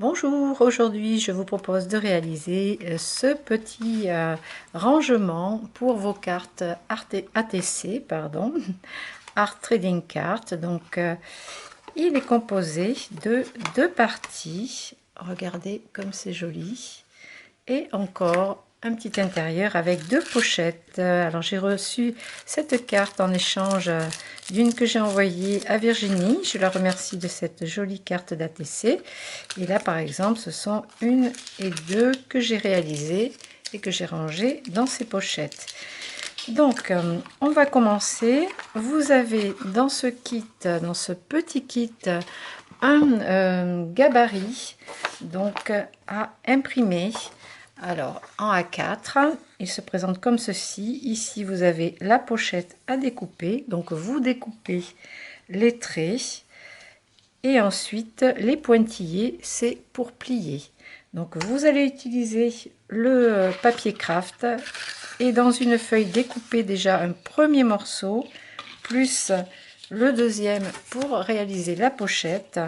Bonjour, aujourd'hui je vous propose de réaliser ce petit rangement pour vos cartes ATC, pardon, Art Trading Card. Donc il est composé de deux parties, regardez comme c'est joli, et encore un petit intérieur avec deux pochettes. Alors j'ai reçu cette carte en échange d'une que j'ai envoyée à Virginie. Je la remercie de cette jolie carte d'ATC. Et là par exemple ce sont une et deux que j'ai réalisées et que j'ai rangées dans ces pochettes. Donc on va commencer. Vous avez dans ce kit, dans ce petit kit, un gabarit donc à imprimer. Alors en A4, il se présente comme ceci. Ici vous avez la pochette à découper, donc vous découpez les traits et ensuite les pointillés, c'est pour plier. Donc vous allez utiliser le papier craft et dans une feuille découper déjà un premier morceau plus le deuxième pour réaliser la pochette,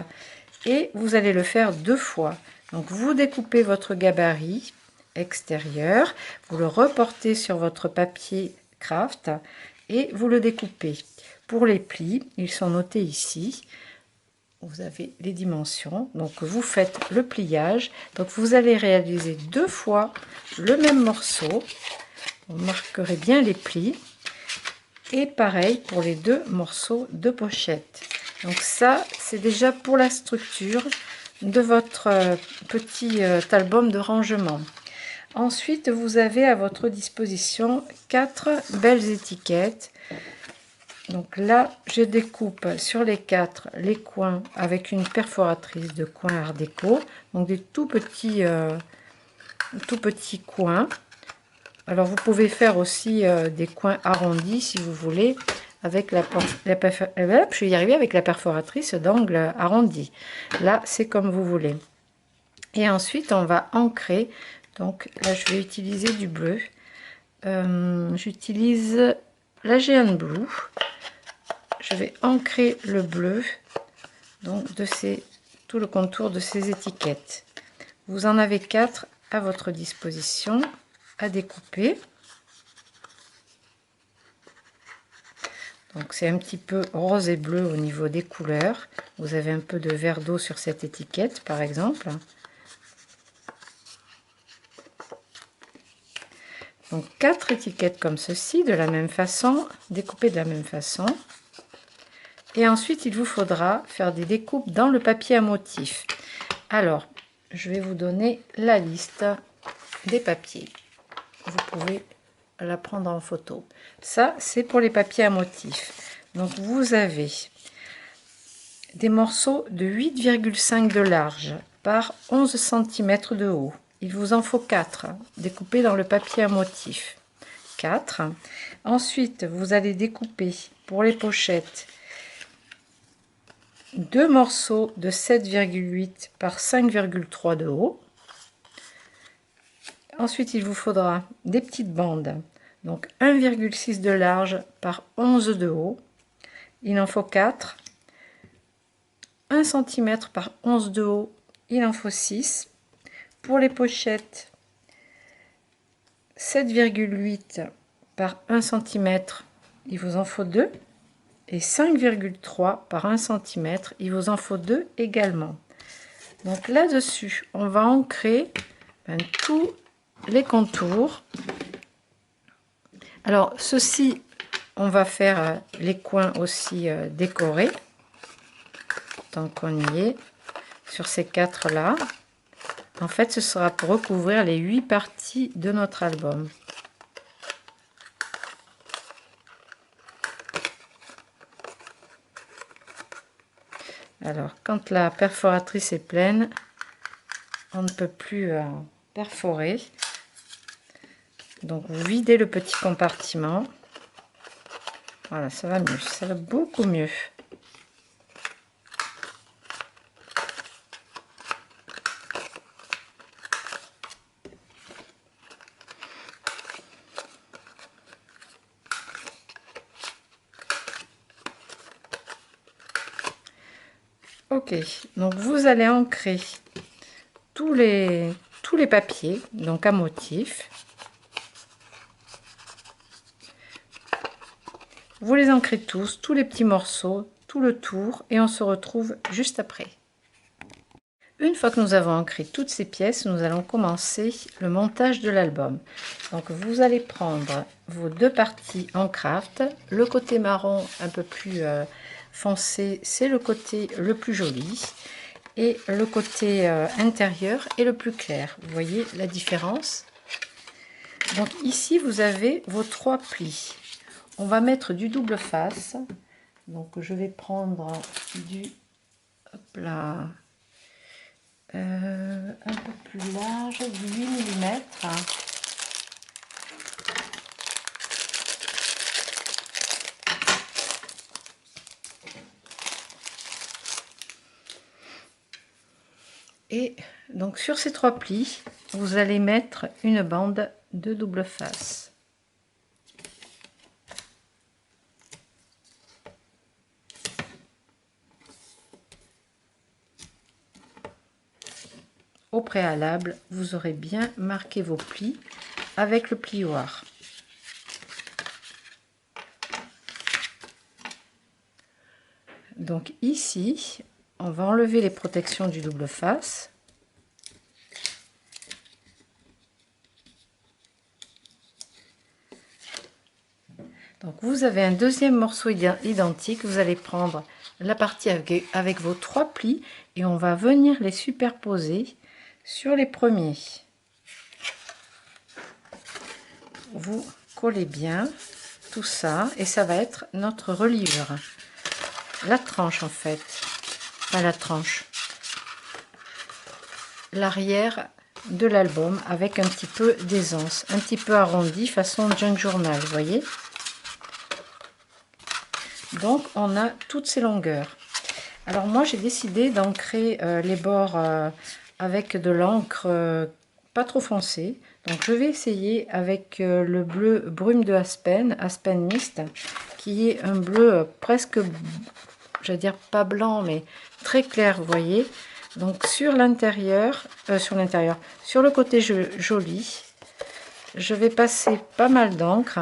et vous allez le faire deux fois. Donc vous découpez votre gabarit extérieur, vous le reportez sur votre papier craft et vous le découpez. Pour les plis, ils sont notés ici. Vous avez les dimensions, donc vous faites le pliage. Donc vous allez réaliser deux fois le même morceau. Vous marquerez bien les plis. Et pareil pour les deux morceaux de pochette. Donc ça, c'est déjà pour la structure de votre petit album de rangement. Ensuite, vous avez à votre disposition quatre belles étiquettes. Donc là, je découpe sur les quatre les coins avec une perforatrice de coin art déco. Donc des tout petits coins. Alors vous pouvez faire aussi des coins arrondis si vous voulez, avec je vais y arriver, avec la perforatrice d'angle arrondi. Là, c'est comme vous voulez. Et ensuite, on va ancrer. Donc là, je vais utiliser du bleu. J'utilise la Giant Blue. Je vais ancrer le bleu, donc de tout le contour de ces étiquettes. Vous en avez quatre à votre disposition à découper. Donc c'est un petit peu rose et bleu au niveau des couleurs. Vous avez un peu de verre d'eau sur cette étiquette par exemple. Donc quatre étiquettes comme ceci, de la même façon, découpées de la même façon. Et ensuite il vous faudra faire des découpes dans le papier à motif. Alors je vais vous donner la liste des papiers. Vous pouvez la prendre en photo. Ça c'est pour les papiers à motif. Donc vous avez des morceaux de 8,5 de large par 11 cm de haut. Il vous en faut 4 découpés dans le papier à motif. 4. Ensuite vous allez découper pour les pochettes deux morceaux de 7,8 par 5,3 de haut. Ensuite il vous faudra des petites bandes, donc 1,6 de large par 11 de haut. Il en faut 4. 1 cm par 11 de haut, il en faut 6. Pour les pochettes, 7,8 par 1 cm, il vous en faut 2. Et 5,3 par 1 cm, il vous en faut 2 également. Donc là-dessus, on va ancrer tous les contours. Alors ceci, on va faire les coins aussi décorés. Tant qu'on y est, sur ces quatre là. En fait, ce sera pour recouvrir les 8 parties de notre album. Alors, quand la perforatrice est pleine, on ne peut plus perforer. Donc, vous videz le petit compartiment. Voilà, ça va mieux, ça va beaucoup mieux. Ok, donc vous allez ancrer tous les papiers, donc à motif. Vous les ancrez tous les petits morceaux, tout le tour, et on se retrouve juste après. Une fois que nous avons ancré toutes ces pièces, nous allons commencer le montage de l'album. Donc vous allez prendre vos deux parties en craft. Le côté marron un peu plus foncé, c'est le côté le plus joli. Et le côté intérieur est le plus clair. Vous voyez la différence? Donc ici, vous avez vos 3 plis. On va mettre du double face. Donc je vais prendre du... Hop là, un peu plus large, du 8 mm. Et donc sur ces 3 plis, vous allez mettre une bande de double face. Au préalable, vous aurez bien marqué vos plis avec le plioir. Donc ici, on va enlever les protections du double face. Donc vous avez un deuxième morceau identique, vous allez prendre la partie avec vos 3 plis et on va venir les superposer sur les premiers. Vous collez bien tout ça et ça va être notre reliure. La tranche en fait, pas la tranche, l'arrière de l'album avec un petit peu d'aisance, un petit peu arrondi façon junk journal, vous voyez. Donc on a toutes ces longueurs. Alors moi j'ai décidé d'ancrer les bords avec de l'encre pas trop foncée. Donc je vais essayer avec le bleu brume de Aspen Mist, qui est un bleu presque, j'allais dire pas blanc, mais très clair, vous voyez. Donc sur l'intérieur, sur le côté joli, je vais passer pas mal d'encre.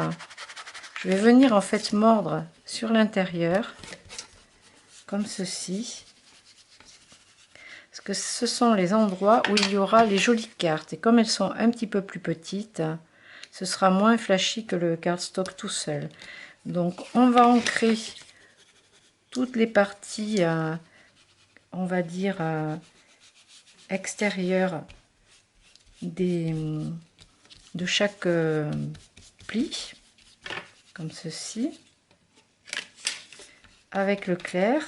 Je vais venir en fait mordre sur l'intérieur, comme ceci. Parce que ce sont les endroits où il y aura les jolies cartes. Et comme elles sont un petit peu plus petites, ce sera moins flashy que le cardstock tout seul. Donc on va ancrer toutes les parties, on va dire, extérieures de chaque pli, comme ceci, avec le clair.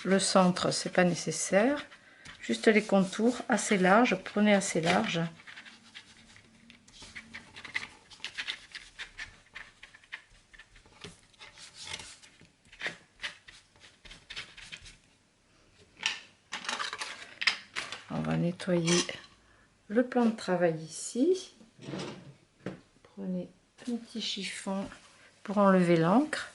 Le centre, c'est pas nécessaire, juste les contours assez larges, prenez assez large. On va nettoyer le plan de travail ici. Prenez un petit chiffon pour enlever l'encre.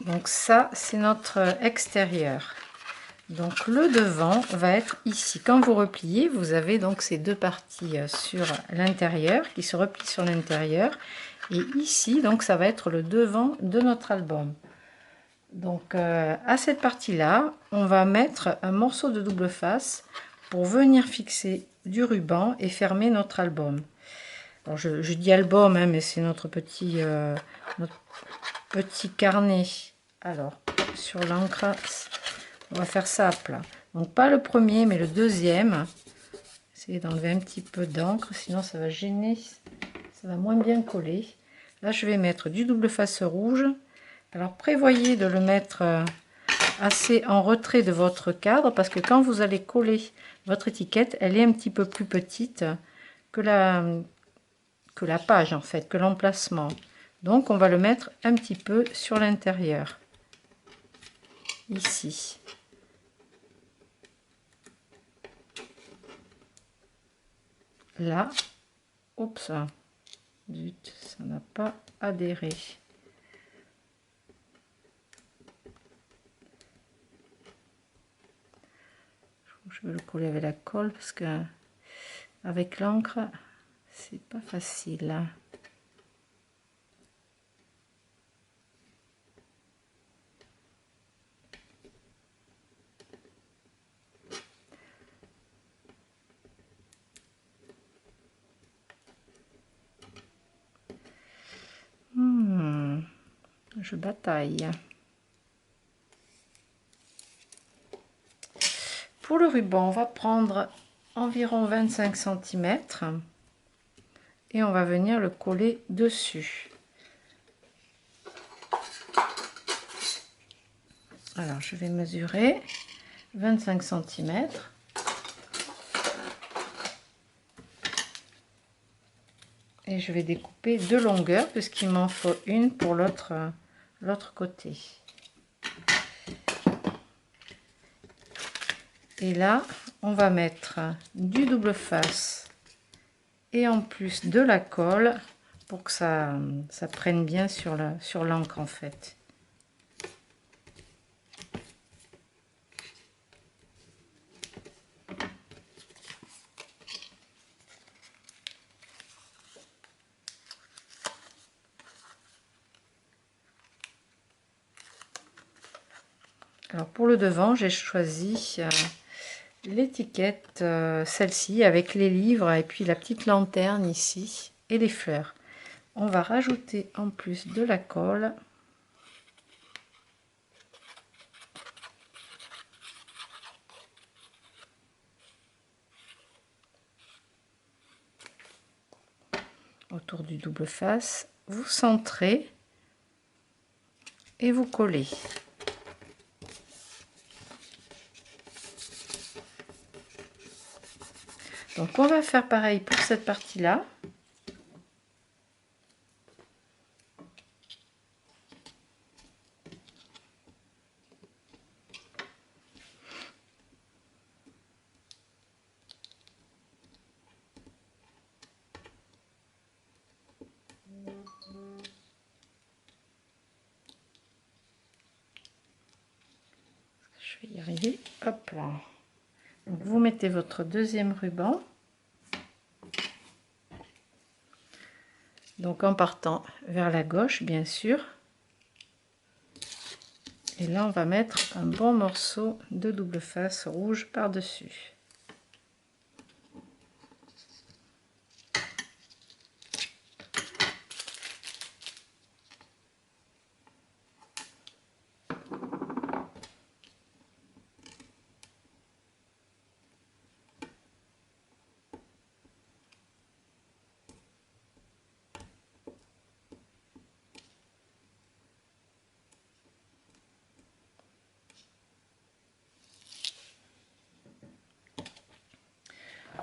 Donc ça, c'est notre extérieur. Donc le devant va être ici. Quand vous repliez, vous avez donc ces deux parties sur l'intérieur qui se replient sur l'intérieur. Et ici, donc ça va être le devant de notre album. Donc à cette partie-là, on va mettre un morceau de double face pour venir fixer du ruban et fermer notre album. Alors je dis album, hein, mais c'est notre petit carnet. Alors sur l'encre, on va faire ça à plat. Donc pas le premier, mais le deuxième. Essayez d'enlever un petit peu d'encre, sinon ça va gêner, ça va moins bien coller. Là je vais mettre du double face rouge. Alors prévoyez de le mettre assez en retrait de votre cadre, parce que quand vous allez coller votre étiquette, elle est un petit peu plus petite que la page en fait, que l'emplacement. Donc on va le mettre un petit peu sur l'intérieur, ici. là. Oups, zut, ça n'a pas adhéré. Je vais le coller avec la colle parce que avec l'encre, c'est pas facile. Je bataille. Pour le ruban, on va prendre environ 25 cm et on va venir le coller dessus. Alors, je vais mesurer 25 cm. Et je vais découper deux longueurs puisqu'il m'en faut une pour l'autre côté. Et là, on va mettre du double face et en plus de la colle pour que ça prenne bien sur l'encre en fait. Alors pour le devant, j'ai choisi l'étiquette, celle-ci avec les livres et puis la petite lanterne ici et les fleurs. On va rajouter en plus de la colle. Autour du double face, vous centrez et vous collez. Donc on va faire pareil pour cette partie-là. Je vais y arriver. Hop là. Donc vous mettez votre deuxième ruban. Donc en partant vers la gauche, bien sûr. Et là, on va mettre un bon morceau de double face rouge par-dessus.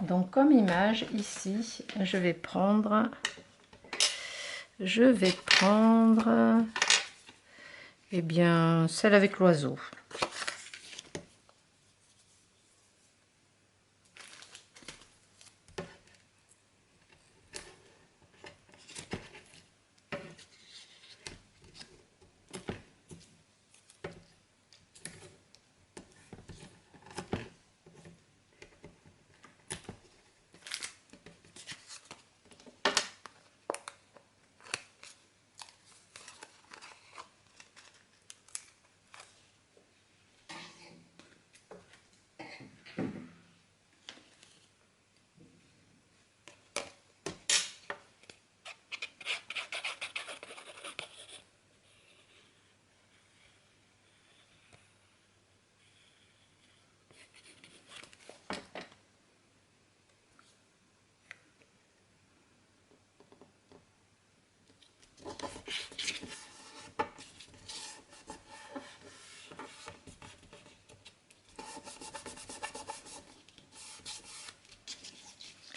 Donc comme image ici, je vais prendre eh bien celle avec l'oiseau.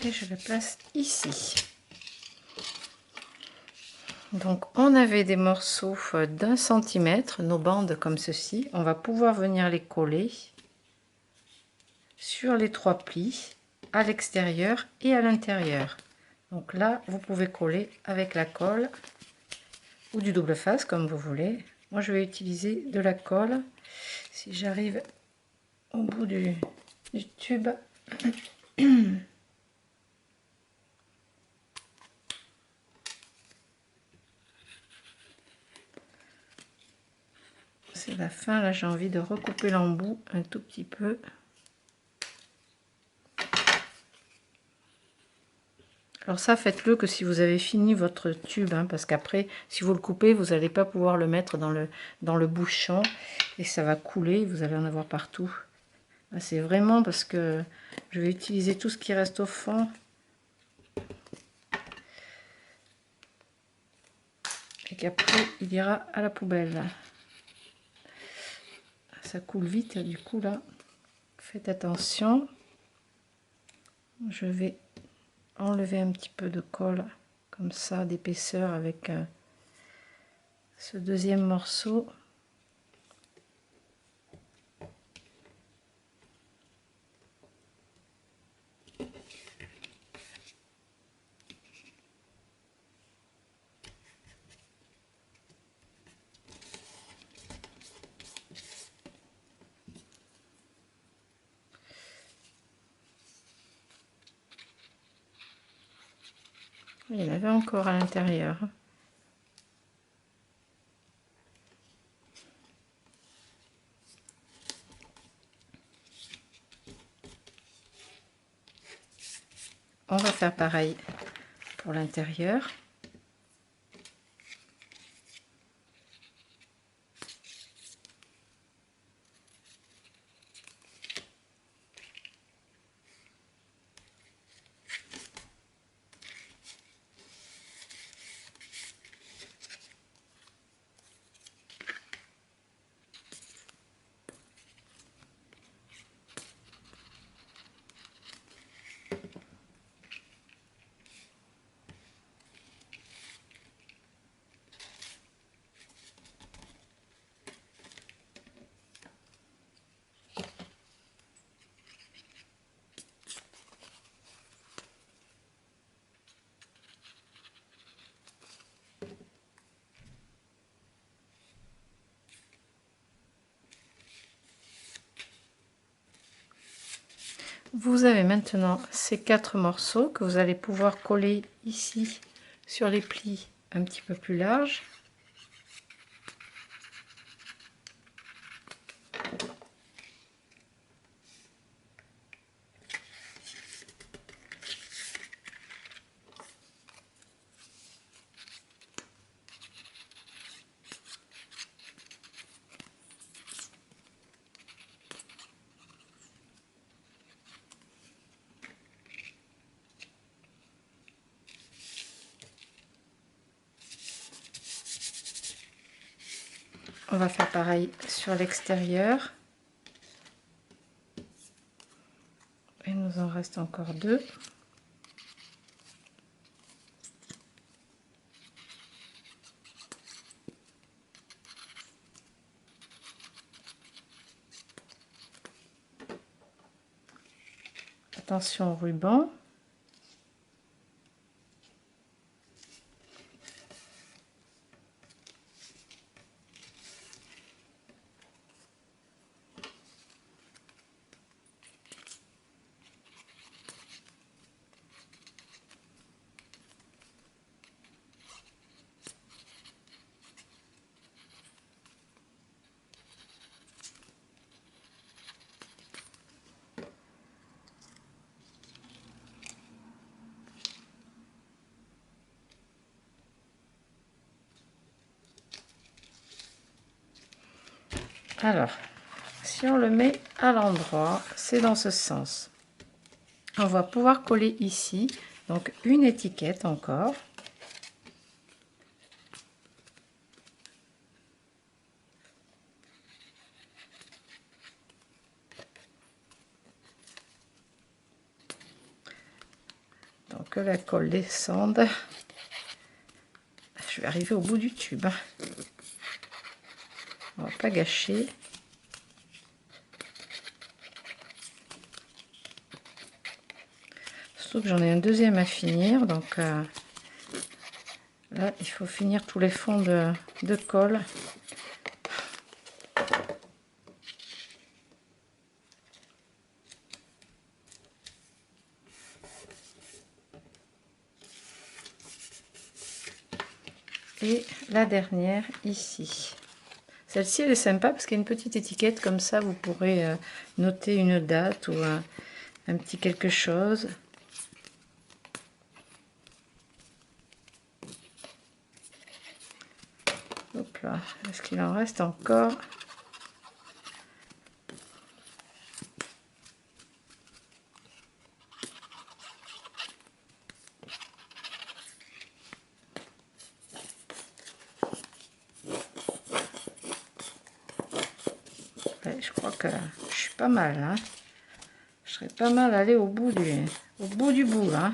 Et je le place ici. Donc on avait des morceaux d'1 centimètre, nos bandes comme ceci. On va pouvoir venir les coller sur les trois plis. à l'extérieur et à l'intérieur. Donc là, vous pouvez coller avec la colle ou du double face comme vous voulez. Moi, je vais utiliser de la colle. Si j'arrive au bout du tube, c'est la fin. Là, j'ai envie de recouper l'embout un tout petit peu. Alors ça, faites-le que si vous avez fini votre tube, hein, parce qu'après, si vous le coupez, vous n'allez pas pouvoir le mettre dans le bouchon et ça va couler, vous allez en avoir partout. C'est vraiment parce que je vais utiliser tout ce qui reste au fond. Et qu'après, il ira à la poubelle. Ça coule vite, du coup, là, faites attention. Je vais enlever un petit peu de colle, comme ça, d'épaisseur avec ce deuxième morceau. Il y en avait encore à l'intérieur. On va faire pareil pour l'intérieur. Vous avez maintenant ces 4 morceaux que vous allez pouvoir coller ici sur les plis un petit peu plus larges. On va faire pareil sur l'extérieur. Il nous en reste encore 2. Attention au ruban. Alors, si on le met à l'endroit, c'est dans ce sens. On va pouvoir coller ici, donc une étiquette encore. Donc que la colle descende. Je vais arriver au bout du tube. On va pas gâcher. Surtout que j'en ai un deuxième à finir, donc là il faut finir tous les fonds de colle. Et la dernière ici. Celle-ci elle est sympa parce qu'il y a une petite étiquette comme ça, vous pourrez noter une date ou un petit quelque chose. Hop là, est-ce qu'il en reste encore? Ouais, je crois que je suis pas mal, hein. Je serais pas mal aller au bout du bout, hein.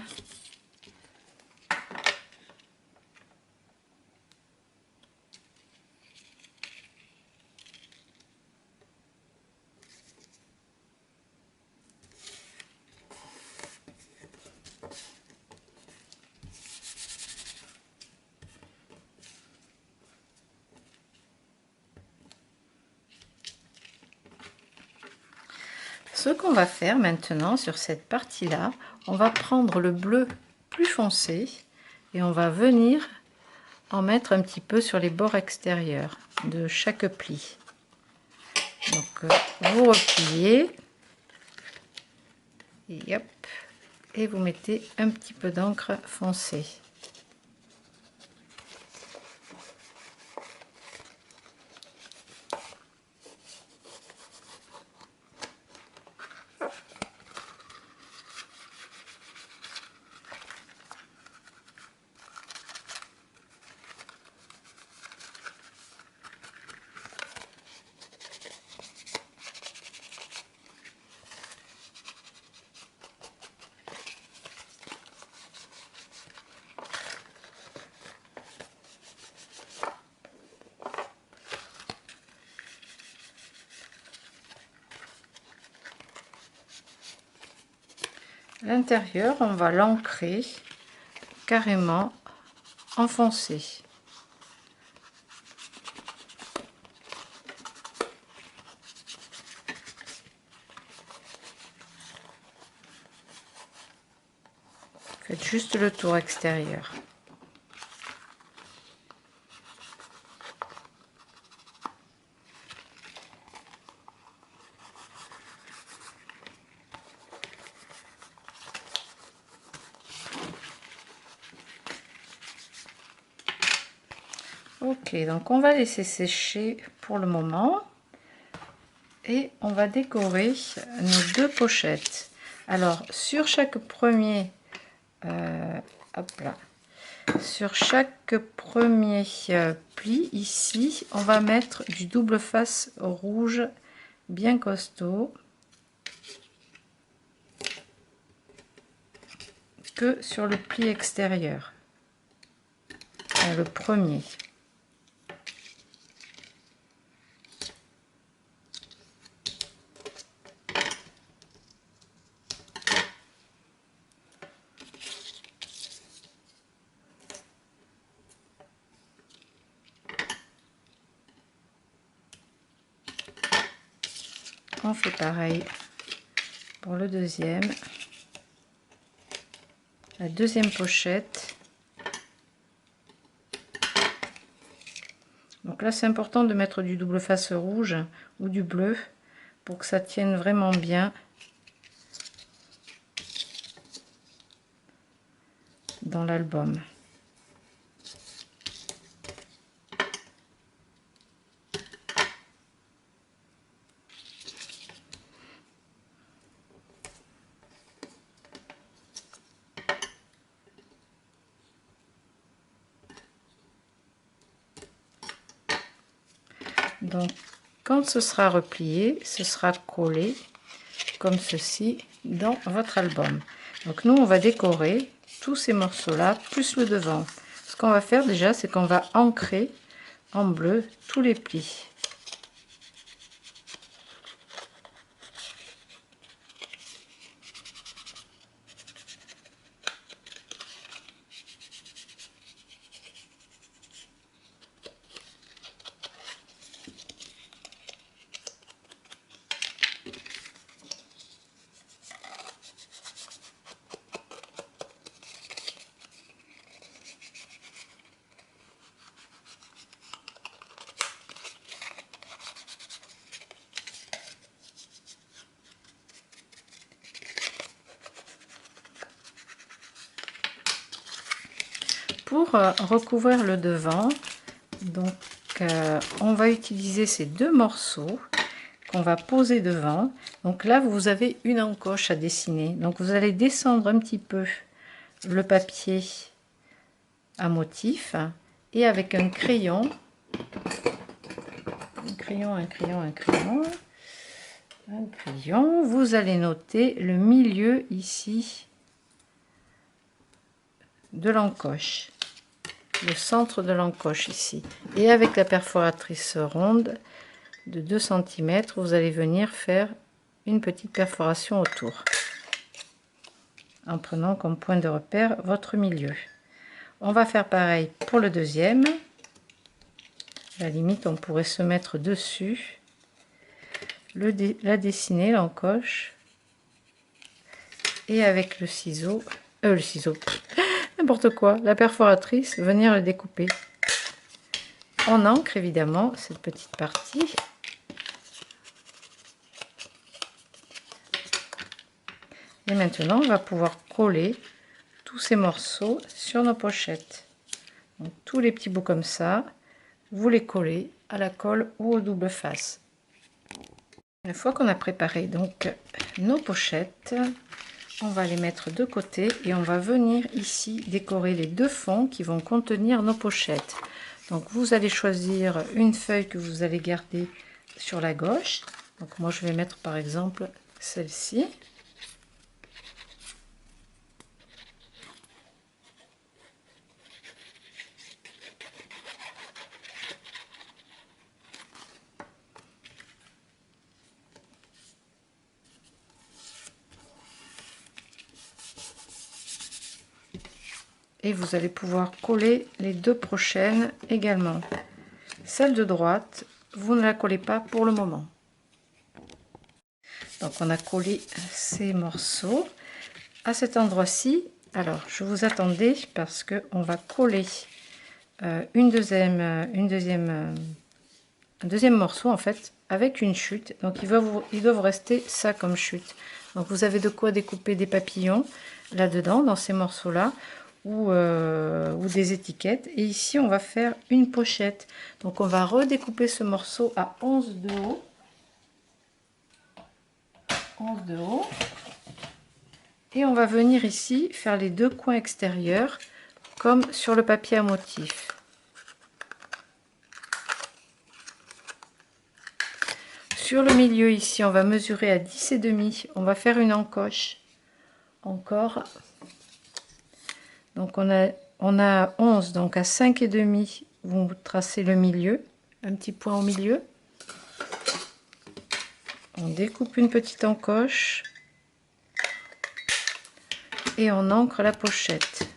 Ce qu'on va faire maintenant sur cette partie-là, on va prendre le bleu plus foncé et on va venir en mettre un petit peu sur les bords extérieurs de chaque pli. Donc vous repliez et hop, et vous mettez un petit peu d'encre foncée. L'intérieur, on va l'ancrer carrément enfoncé. Faites juste le tour extérieur. Ok, donc on va laisser sécher pour le moment et on va décorer nos deux pochettes. Alors sur chaque premier hop là, sur chaque premier pli ici, on va mettre du double face rouge bien costaud que sur le pli extérieur, le premier. On fait pareil pour le deuxième, la deuxième pochette. Donc là c'est important de mettre du double face rouge ou du bleu pour que ça tienne vraiment bien dans l'album. Donc quand ce sera replié, ce sera collé comme ceci dans votre album. Donc nous on va décorer tous ces morceaux là plus le devant. Ce qu'on va faire déjà, c'est qu'on va ancrer en bleu tous les plis. pour recouvrir le devant, donc on va utiliser ces deux morceaux qu'on va poser devant. Donc là vous avez une encoche à dessiner, donc vous allez descendre un petit peu le papier à motif et avec un crayon, vous allez noter le milieu ici de l'encoche, le centre de l'encoche ici, et avec la perforatrice ronde de 2 cm, vous allez venir faire une petite perforation autour en prenant comme point de repère votre milieu. On va faire pareil pour le deuxième. À la limite, on pourrait se mettre dessus, la dessiner, l'encoche, et avec le ciseau, n'importe quoi, la perforatrice, venir le découper. On ancre évidemment cette petite partie. Et maintenant, on va pouvoir coller tous ces morceaux sur nos pochettes. Donc, tous les petits bouts comme ça, vous les collez à la colle ou au double face. Une fois qu'on a préparé donc nos pochettes, on va les mettre de côté et on va venir ici décorer les deux fonds qui vont contenir nos pochettes. Donc vous allez choisir une feuille que vous allez garder sur la gauche. Donc moi je vais mettre par exemple celle-ci. Et vous allez pouvoir coller les deux prochaines également. Celle de droite, vous ne la collez pas pour le moment. Donc on a collé ces morceaux à cet endroit-ci. Alors je vous attendais parce que on va coller un deuxième morceau en fait avec une chute. Donc il doit vous rester ça comme chute. Donc vous avez de quoi découper des papillons là-dedans, dans ces morceaux-là, ou des étiquettes. Et ici on va faire une pochette. Donc on va redécouper ce morceau à 11 de haut. 11 de haut. Et on va venir ici faire les deux coins extérieurs comme sur le papier à motif. Sur le milieu ici, on va mesurer à 10,5. On va faire une encoche. Encore. Donc on a 11, donc à 5,5, vous tracez le milieu, un petit point au milieu. On découpe une petite encoche et on ancre la pochette.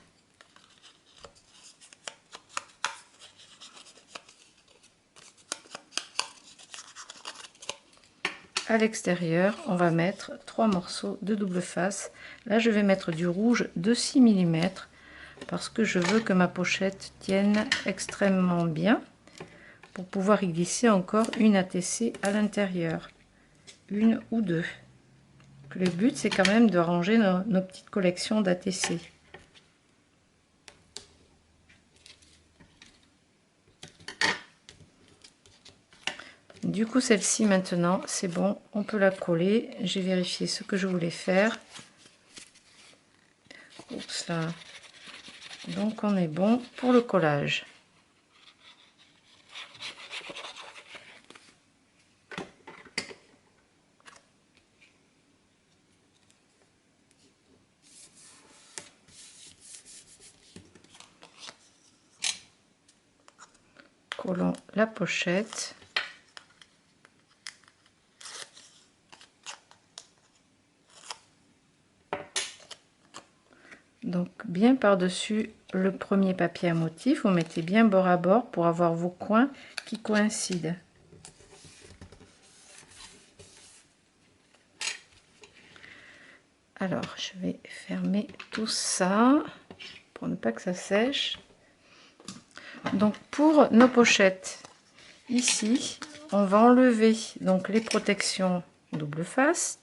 À l'extérieur, on va mettre 3 morceaux de double face. Là, je vais mettre du rouge de 6 mm parce que je veux que ma pochette tienne extrêmement bien pour pouvoir y glisser encore une ATC à l'intérieur, une ou deux. Le but, c'est quand même de ranger nos petites collections d'ATC. Du coup, celle-ci maintenant, c'est bon, on peut la coller. J'ai vérifié ce que je voulais faire. Oups là. Donc on est bon pour le collage. Collons la pochette. Donc bien par-dessus le premier papier à motif, vous mettez bien bord à bord pour avoir vos coins qui coïncident. Alors je vais fermer tout ça pour ne pas que ça sèche. Donc pour nos pochettes, ici on va enlever donc les protections double face.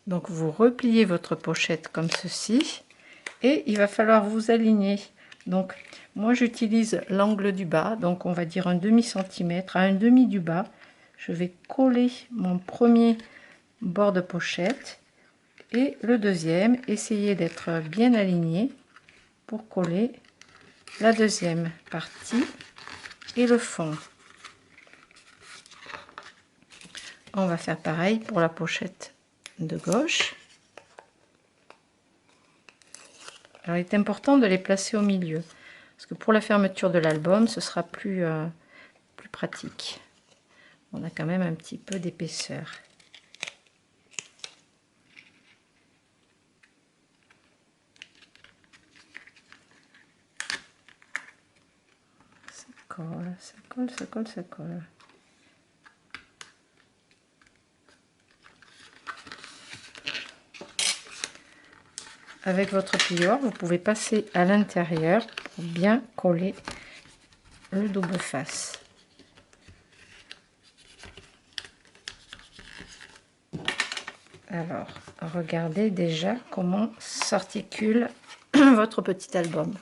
Donc vous repliez votre pochette comme ceci et il va falloir vous aligner. Donc moi j'utilise l'angle du bas, donc on va dire un demi-centimètre à un demi du bas. Je vais coller mon premier bord de pochette et le deuxième, essayer d'être bien aligné pour coller la deuxième partie et le fond. On va faire pareil pour la pochette de gauche. Alors il est important de les placer au milieu parce que pour la fermeture de l'album ce sera plus pratique. On a quand même un petit peu d'épaisseur. Ça colle, ça colle, ça colle, ça colle. Avec votre plieur, vous pouvez passer à l'intérieur pour bien coller le double face. Alors, regardez déjà comment s'articule votre petit album.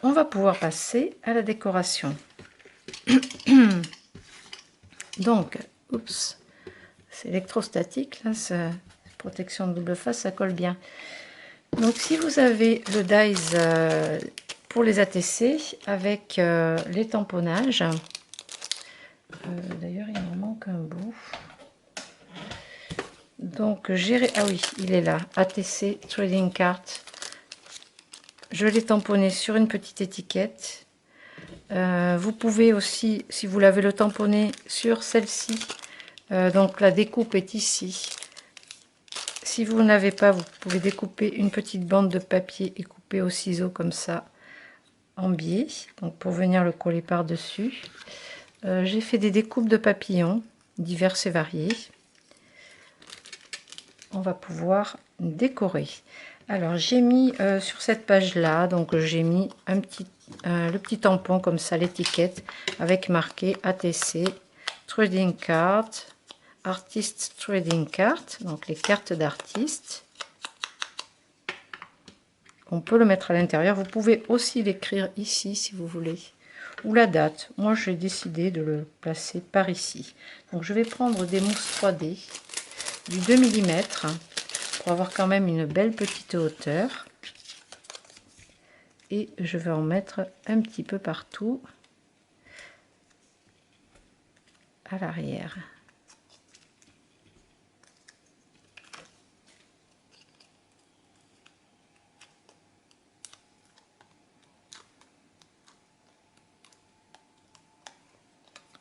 On va pouvoir passer à la décoration. Donc, oups, c'est électrostatique, là, protection de double face, ça colle bien. Donc, si vous avez le dies pour les ATC avec les tamponnages, d'ailleurs, il m'en manque un bout. Donc, ah oui, il est là, ATC Trading Card. Je l'ai tamponné sur une petite étiquette. Vous pouvez aussi, si vous l'avez le tamponné sur celle-ci, donc la découpe est ici. Si vous n'avez pas, vous pouvez découper une petite bande de papier et couper au ciseau comme ça en biais, donc pour venir le coller par-dessus. J'ai fait des découpes de papillons divers et variés. On va pouvoir décorer. Alors j'ai mis sur cette page là, donc j'ai mis le petit tampon comme ça, l'étiquette avec marqué ATC Trading Card, Artist Trading Card, donc les cartes d'artistes. On peut le mettre à l'intérieur. Vous pouvez aussi l'écrire ici si vous voulez, ou la date. Moi j'ai décidé de le placer par ici. Donc je vais prendre des mousses 3D du 2 mm pour avoir quand même une belle petite hauteur. Et je vais en mettre un petit peu partout à l'arrière.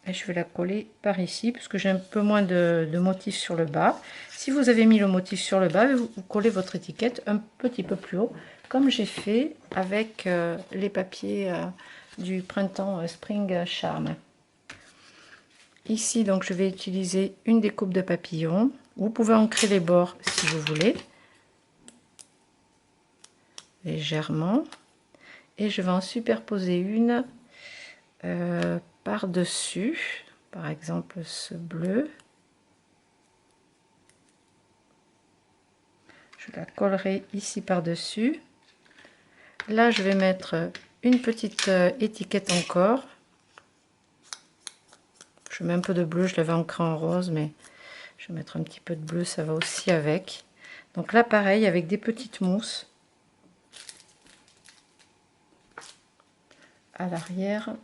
Et je vais la coller par ici parce que j'ai un peu moins de motifs sur le bas. Si vous avez mis le motif sur le bas, vous collez votre étiquette un petit peu plus haut, comme j'ai fait avec les papiers du printemps Spring Charm. Ici, donc, je vais utiliser une découpe de papillon. Vous pouvez ancrer les bords si vous voulez, légèrement. Et je vais en superposer une par-dessus, par exemple ce bleu. Je la collerai ici par-dessus. Là, je vais mettre une petite étiquette encore. Je mets un peu de bleu, je l'avais ancré en rose, mais je vais mettre un petit peu de bleu, ça va aussi avec. Donc là, pareil, avec des petites mousses à l'arrière.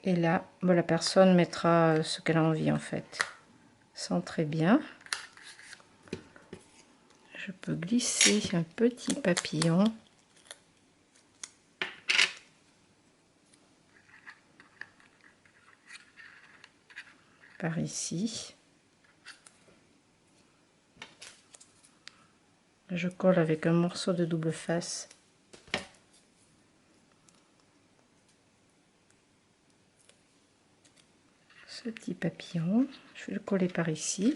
Et là, la personne mettra ce qu'elle a envie en fait. Sent très bien. Je peux glisser un petit papillon. Par ici. Je colle avec un morceau de double face. Ce petit papillon, je vais le coller par ici.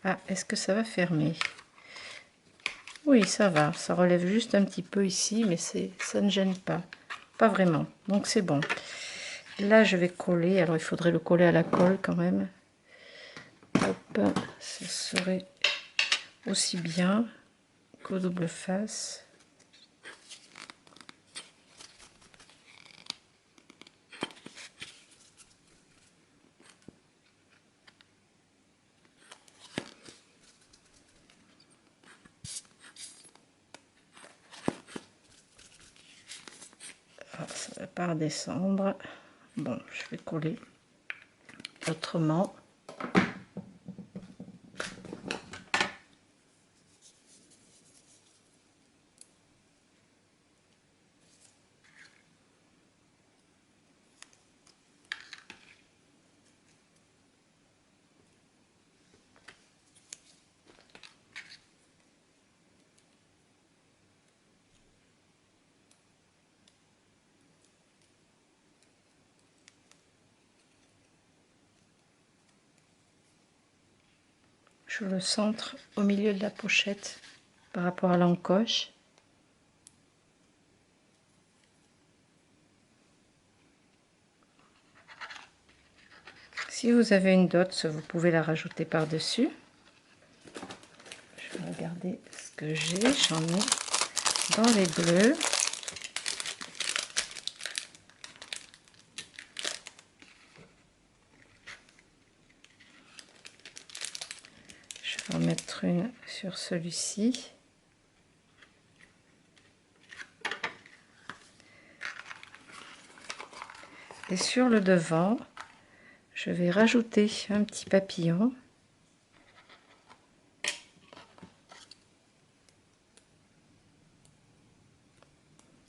Ah, est-ce que ça va fermer? Oui, ça va, ça relève juste un petit peu ici, mais ça ne gêne pas. Pas vraiment, donc c'est bon. Là, je vais coller, alors il faudrait le coller à la colle quand même. Hop, ce serait aussi bien qu'au double face. Ah, ça ne va pas redescendre. Bon, je vais coller autrement. Je le centre au milieu de la pochette par rapport à l'encoche. Si vous avez une dot, vous pouvez la rajouter par-dessus. Je vais regarder ce que j'ai. J'en ai dans les bleus. Je vais en mettre une sur celui-ci. Et sur le devant, je vais rajouter un petit papillon.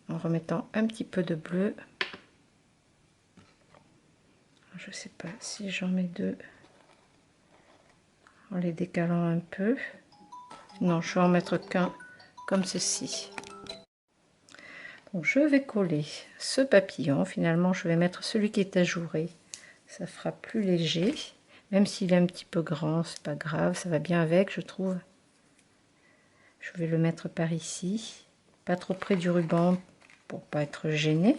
En remettant un petit peu de bleu. Je ne sais pas si j'en mets deux. En les décalant un peu. Non, je vais en mettre qu'un comme ceci. Donc je vais coller ce papillon. Finalement, je vais mettre celui qui est ajouré. Ça fera plus léger. Même s'il est un petit peu grand, c'est pas grave. Ça va bien avec, je trouve. Je vais le mettre par ici. Pas trop près du ruban pour pas être gêné.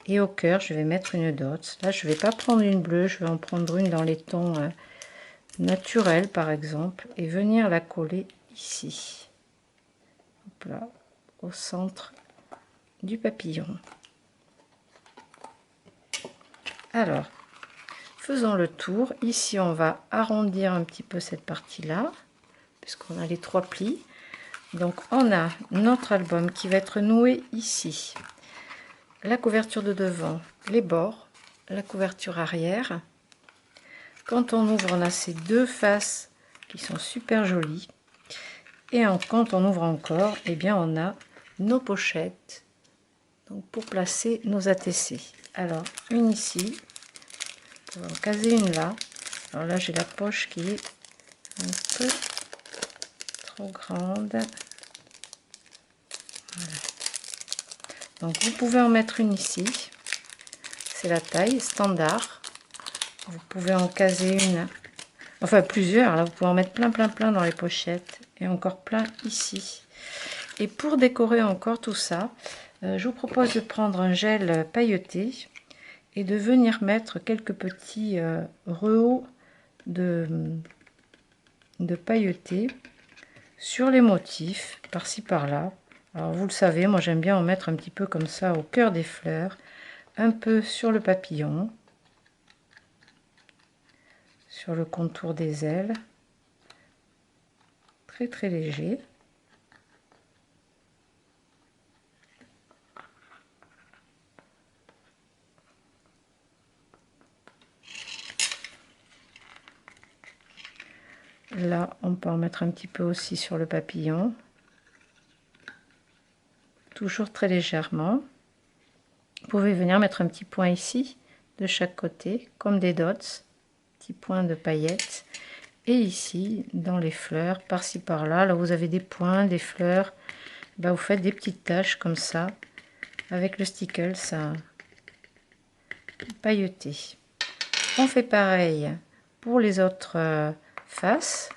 Et au cœur, je vais mettre une dot. Là, je vais pas prendre une bleue. Je vais en prendre une dans les tons naturels, par exemple. Et venir la coller ici. Hop là, au centre du papillon. Alors, faisons le tour. Ici, on va arrondir un petit peu cette partie-là, puisqu'on a les 3 plis. Donc, on a notre album qui va être noué ici. La couverture de devant, les bords, la couverture arrière. Quand on ouvre, on a ces deux faces qui sont super jolies. Et quand on ouvre encore, eh bien, on a nos pochettes. Donc, pour placer nos ATC. Alors, une ici. On va en caser une là. Alors là, j'ai la poche qui est un peu trop grande. Voilà. Donc, vous pouvez en mettre une ici. C'est la taille standard. Vous pouvez en caser une, enfin plusieurs. Là, vous pouvez en mettre plein dans les pochettes et encore plein ici. Et pour décorer encore tout ça, je vous propose de prendre un gel pailleté et de venir mettre quelques petits rehauts de pailleté sur les motifs, par-ci par-là. Alors vous le savez, moi j'aime bien en mettre un petit peu comme ça au cœur des fleurs, un peu sur le papillon, sur le contour des ailes, très léger. Là, on peut en mettre un petit peu aussi sur le papillon. Toujours très légèrement. Vous pouvez venir mettre un petit point ici, de chaque côté, comme des dots. Petit point de paillettes. Et ici, dans les fleurs, par-ci par-là, là où vous avez des points, des fleurs, bah vous faites des petites taches comme ça, avec le stickle, ça pailleté. On fait pareil pour les autres faces.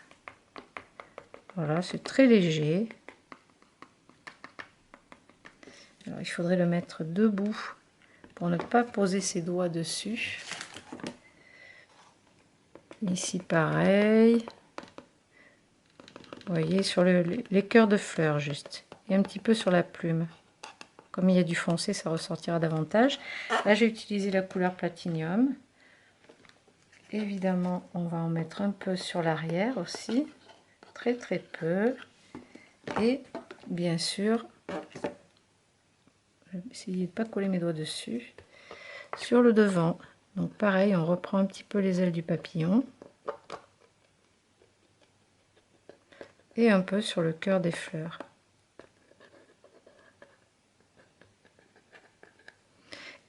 Voilà, c'est très léger. Alors, il faudrait le mettre debout pour ne pas poser ses doigts dessus. Ici pareil. Vous voyez, sur les cœurs de fleurs juste. Et un petit peu sur la plume. Comme il y a du foncé, ça ressortira davantage. Là, j'ai utilisé la couleur platinium. Évidemment, on va en mettre un peu sur l'arrière aussi. Très très peu. Et bien sûr, je vais essayer de ne pas coller mes doigts dessus. Sur le devant. Donc pareil, on reprend un petit peu les ailes du papillon. Et un peu sur le cœur des fleurs.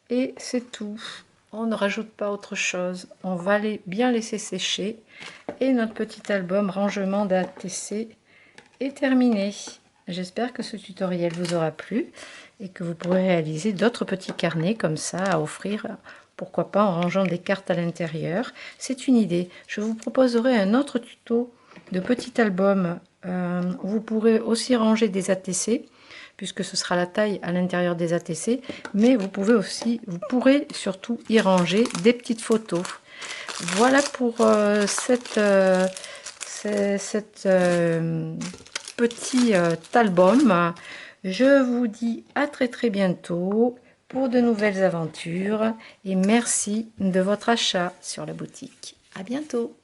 Et c'est tout. On ne rajoute pas autre chose. On va bien laisser sécher. Et notre petit album rangement d'ATC est terminé. J'espère que ce tutoriel vous aura plu et que vous pourrez réaliser d'autres petits carnets comme ça à offrir, pourquoi pas en rangeant des cartes à l'intérieur. C'est une idée. Je vous proposerai un autre tuto de petit album où vous pourrez aussi ranger des ATC puisque ce sera la taille à l'intérieur des ATC, mais vous pourrez surtout y ranger des petites photos. Voilà pour petit album. Je vous dis à très bientôt pour de nouvelles aventures et merci de votre achat sur la boutique. À bientôt.